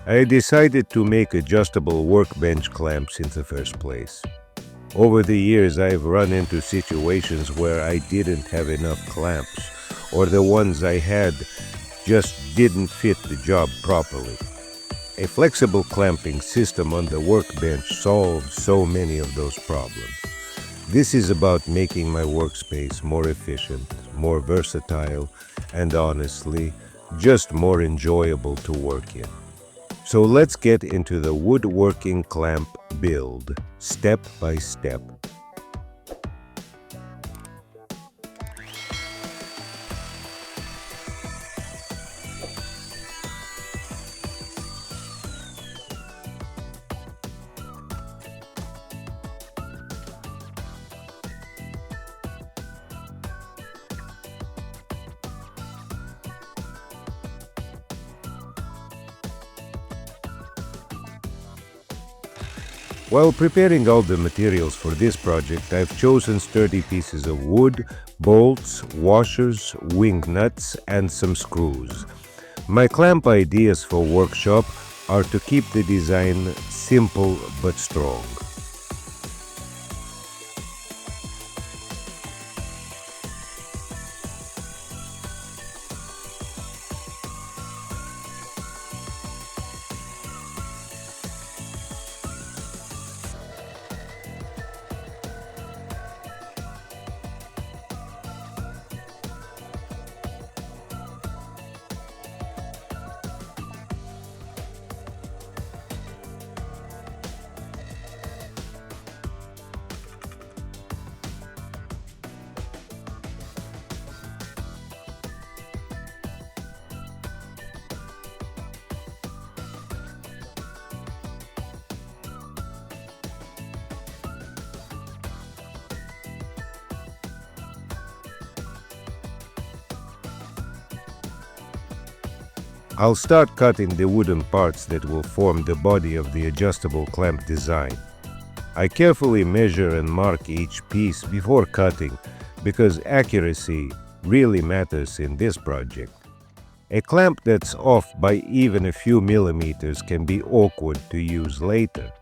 I decided to make adjustable workbench clamps in the first place. Over the years, I've run into situations where I didn't have enough clamps, or the ones I had just didn't fit the job properly. A flexible clamping system on the workbench solves so many of those problems. This is about making my workspace more efficient, more versatile, and honestly, just more enjoyable to work in. So let's get into the woodworking clamp build, step by step. While preparing all the materials for this project, I've chosen sturdy pieces of wood, bolts, washers, wing nuts, and some screws. My clamp ideas for workshop are to keep the design simple but strong. I'll start cutting the wooden parts that will form the body of the adjustable clamp design. I carefully measure and mark each piece before cutting because accuracy really matters in this project. A clamp that's off by even a few millimeters can be awkward to use later.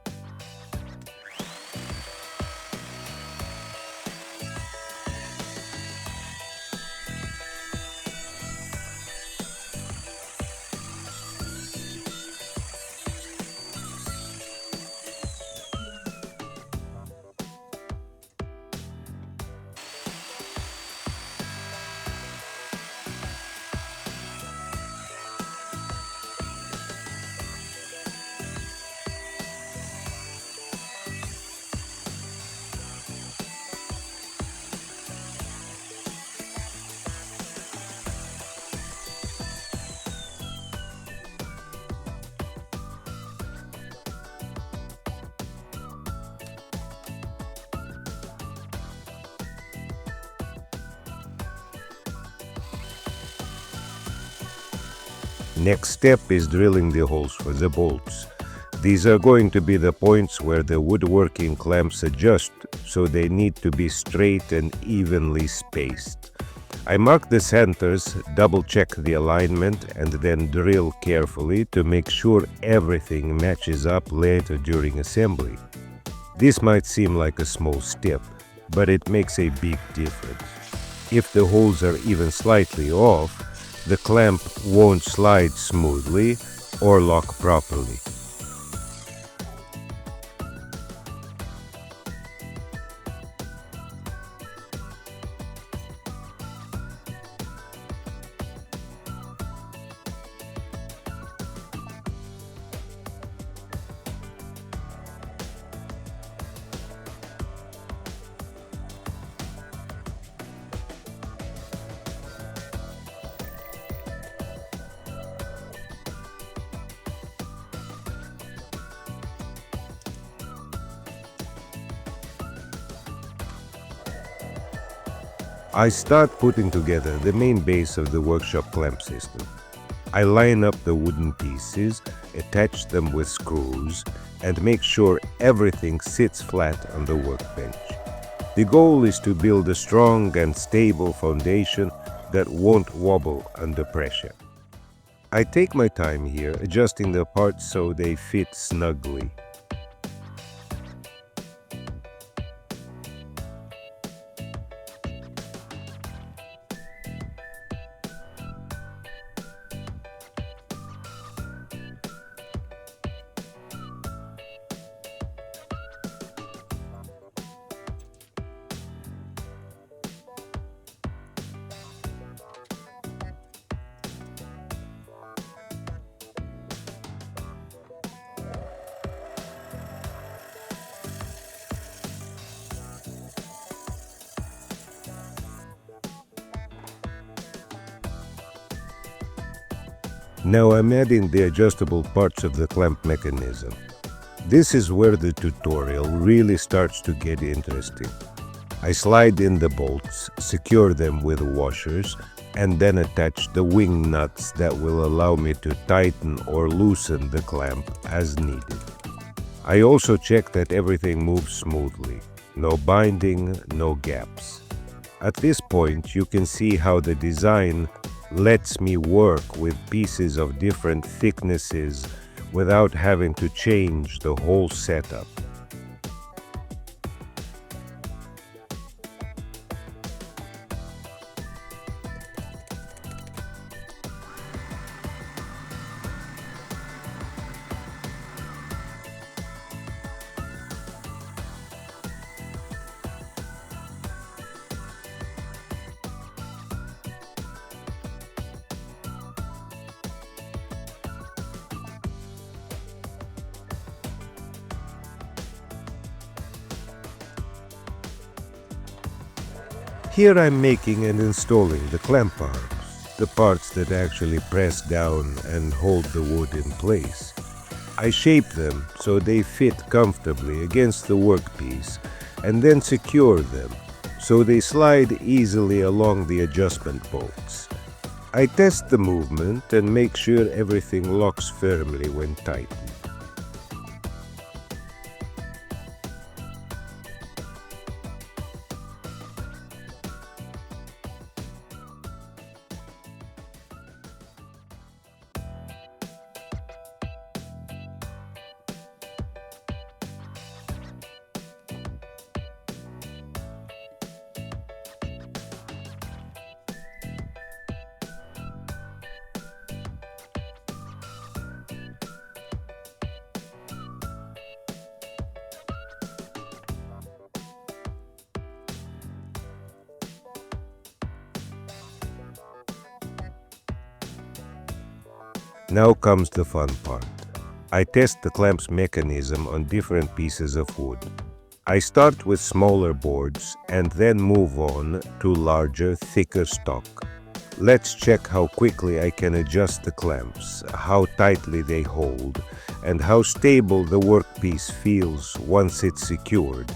Next step is drilling the holes for the bolts. These are going to be the points where the woodworking clamps adjust, so they need to be straight and evenly spaced. I mark the centers, double-check the alignment, and then drill carefully to make sure everything matches up later during assembly. This might seem like a small step, but it makes a big difference. If the holes are even slightly off, the clamp won't slide smoothly or lock properly. I start putting together the main base of the workshop clamp system. I line up the wooden pieces, attach them with screws, and make sure everything sits flat on the workbench. The goal is to build a strong and stable foundation that won't wobble under pressure. I take my time here, adjusting the parts so they fit snugly. Now I'm adding the adjustable parts of the clamp mechanism. This is where the tutorial really starts to get interesting. I slide in the bolts, secure them with washers, and then attach the wing nuts that will allow me to tighten or loosen the clamp as needed. I also check that everything moves smoothly. No binding, no gaps. At this point, you can see how the design lets me work with pieces of different thicknesses without having to change the whole setup. Here I'm making and installing the clamp arms, the parts that actually press down and hold the wood in place. I shape them so they fit comfortably against the workpiece and then secure them so they slide easily along the adjustment bolts. I test the movement and make sure everything locks firmly when tightened. Now comes the fun part. I test the clamp's mechanism on different pieces of wood. I start with smaller boards and then move on to larger, thicker stock. Let's check how quickly I can adjust the clamps, how tightly they hold, and how stable the workpiece feels once it's secured.